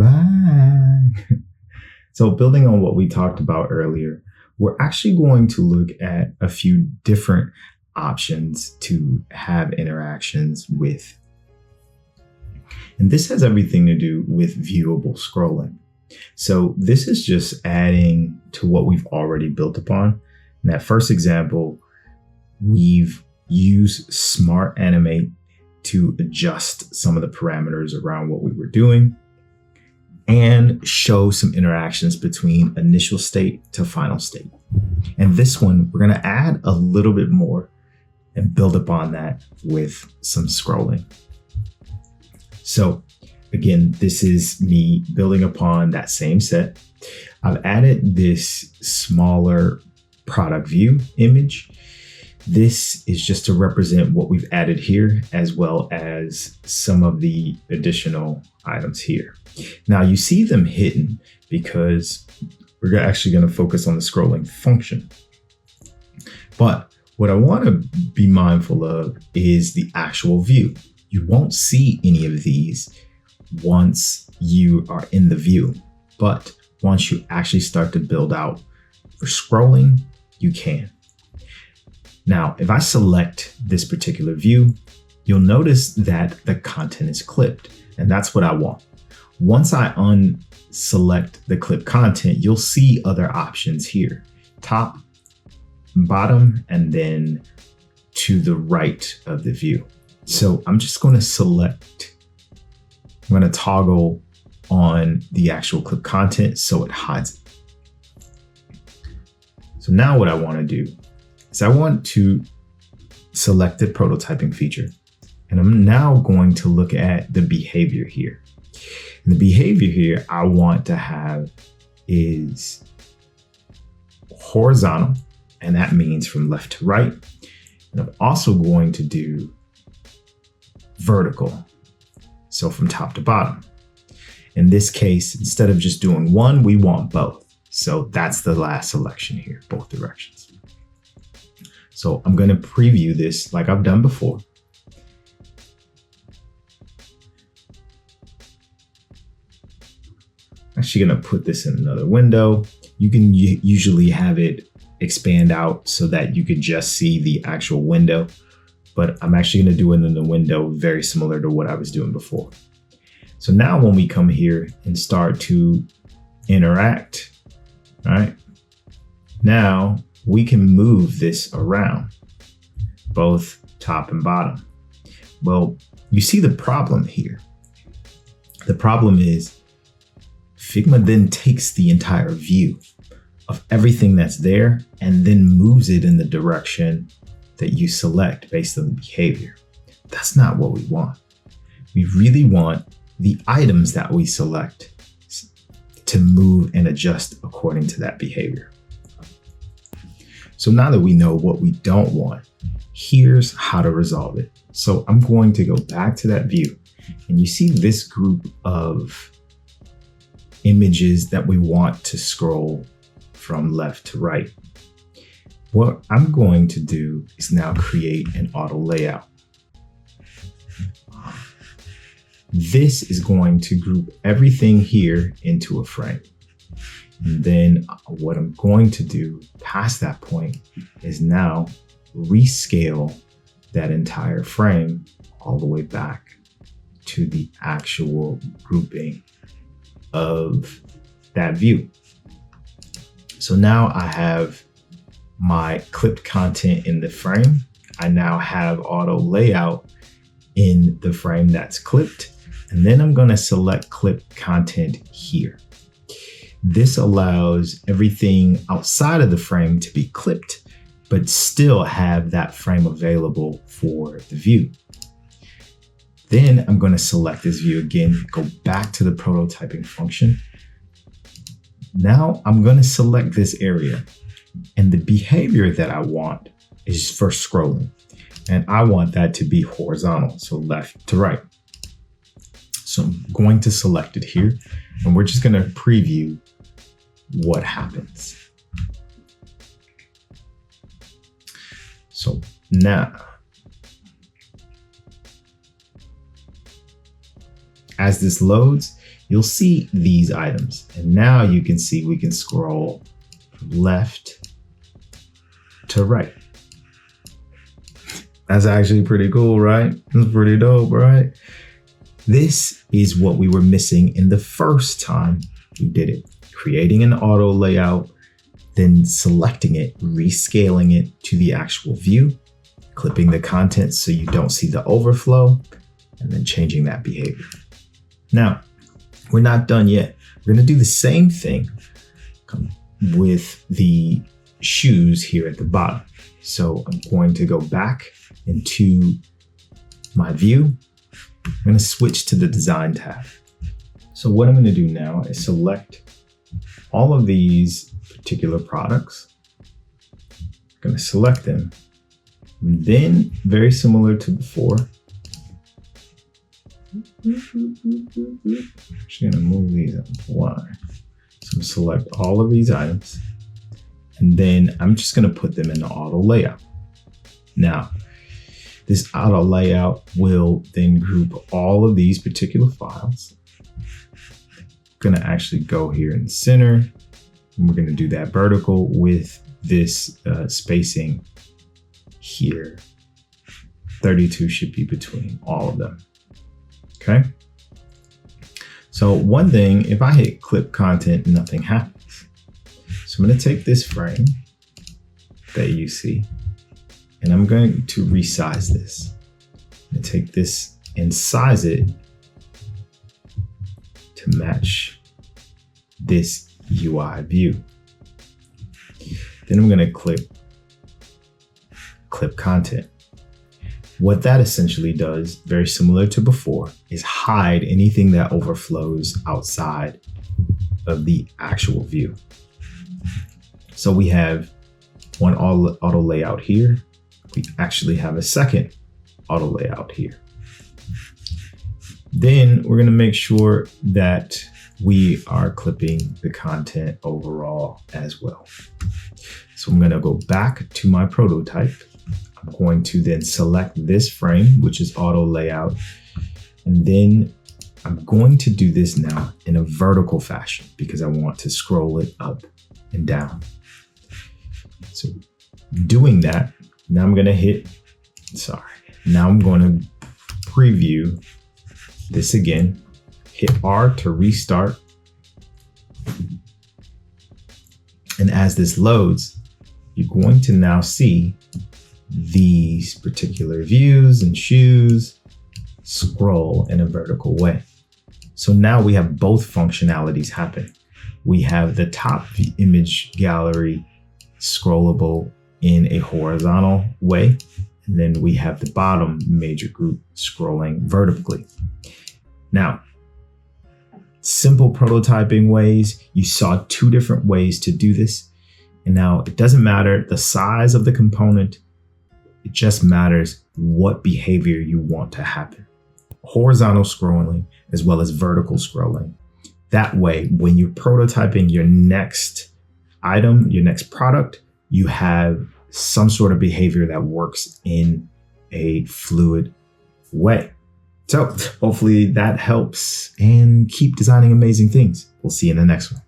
back. So building on what we talked about earlier, we're actually going to look at a few different options to have interactions with. And this has everything to do with viewable scrolling. So this is just adding to what we've already built upon. In that first example, we've used Smart Animate to adjust some of the parameters around what we were doing and show some interactions between initial state to final state. And this one, we're going to add a little bit more and build upon that with some scrolling. So again, this is me building upon that same set. I've added this smaller product view image. This is just to represent what we've added here, as well as some of the additional items here. Now you see them hidden because we're actually going to focus on the scrolling function. But what I want to be mindful of is the actual view. You won't see any of these once you are in the view, but once you actually start to build out for scrolling, you can. Now, if I select this particular view, you'll notice that the content is clipped, and that's what I want. Once I unselect the clip content, you'll see other options here, top, bottom, and then to the right of the view. So I'm just going to select, I'm going to toggle on the actual clip content so it hides it. So now what I want to do is I want to select the prototyping feature. And I'm now going to look at the behavior here. And the behavior here I want to have is horizontal, and that means from left to right. And I'm also going to do vertical, so from top to bottom. In this case, instead of just doing one, we want both. So that's the last selection here, both directions. So I'm going to preview this like I've done before. Actually going to put this in another window. You can usually have it expand out so that you could just see the actual window, but I'm actually going to do it in the window very similar to what I was doing before. So now when we come here and start to interact, all right, now we can move this around, both top and bottom. Well, you see the problem here. The problem is Figma then takes the entire view of everything that's there and then moves it in the direction that you select based on the behavior. That's not what we want. We really want the items that we select to move and adjust according to that behavior. So now that we know what we don't want, here's how to resolve it. So I'm going to go back to that view, and you see this group of images that we want to scroll from left to right. What I'm going to do is now create an auto layout. This is going to group everything here into a frame. And then what I'm going to do past that point is now rescale that entire frame all the way back to the actual grouping of that view. So now I have my clipped content in the frame. I now have auto layout in the frame that's clipped. And then I'm going to select clipped content here. This allows everything outside of the frame to be clipped, but still have that frame available for the view. Then I'm going to select this view again, go back to the prototyping function. Now I'm going to select this area, and the behavior that I want is for scrolling. And I want that to be horizontal, so left to right. So I'm going to select it here, and we're just going to preview what happens. So now As this loads, you'll see these items. And now you can see we can scroll from left to right. That's actually pretty cool, right? That's pretty dope, right? This is what we were missing in the first time we did it. Creating an auto layout, then selecting it, rescaling it to the actual view, clipping the content so you don't see the overflow, and then changing that behavior. Now, we're not done yet. We're gonna do the same thing with the shoes here at the bottom. So I'm going to go back into my view. I'm gonna switch to the design tab. So what I'm gonna do now is select all of these particular products. I'm gonna select them. And then, very similar to before, actually gonna move these up. Why? So I'm gonna select all of these items, and then I'm just gonna put them in the auto layout. Now, this auto layout will then group all of these particular files. I'm gonna actually go here in the center, and we're gonna do that vertical with this spacing here. 32 should be between all of them. Okay. So one thing, if I hit clip content, nothing happens. So I'm going to take this frame that you see, and I'm going to resize this. I'm going to take this and size it to match this UI view. Then I'm going to clip content. What that essentially does, very similar to before, is hide anything that overflows outside of the actual view. So we have one auto layout here. We actually have a second auto layout here. Then we're going to make sure that we are clipping the content overall as well. So I'm going to go back to my prototype. I'm going to then select this frame, which is auto layout. And then I'm going to do this now in a vertical fashion because I want to scroll it up and down. So doing that, now I'm going to now I'm going to preview this again, hit R to restart. And as this loads, you're going to now see these particular views and shoes scroll in a vertical way. So now we have both functionalities happen. We have the top image gallery scrollable in a horizontal way, and then we have the bottom major group scrolling vertically. Now, simple prototyping ways, you saw two different ways to do this. And now it doesn't matter the size of the component, it just matters what behavior you want to happen. Horizontal scrolling as well as vertical scrolling. That way, when you're prototyping your next item, your next product, you have some sort of behavior that works in a fluid way. So hopefully that helps, and keep designing amazing things. We'll see you in the next one.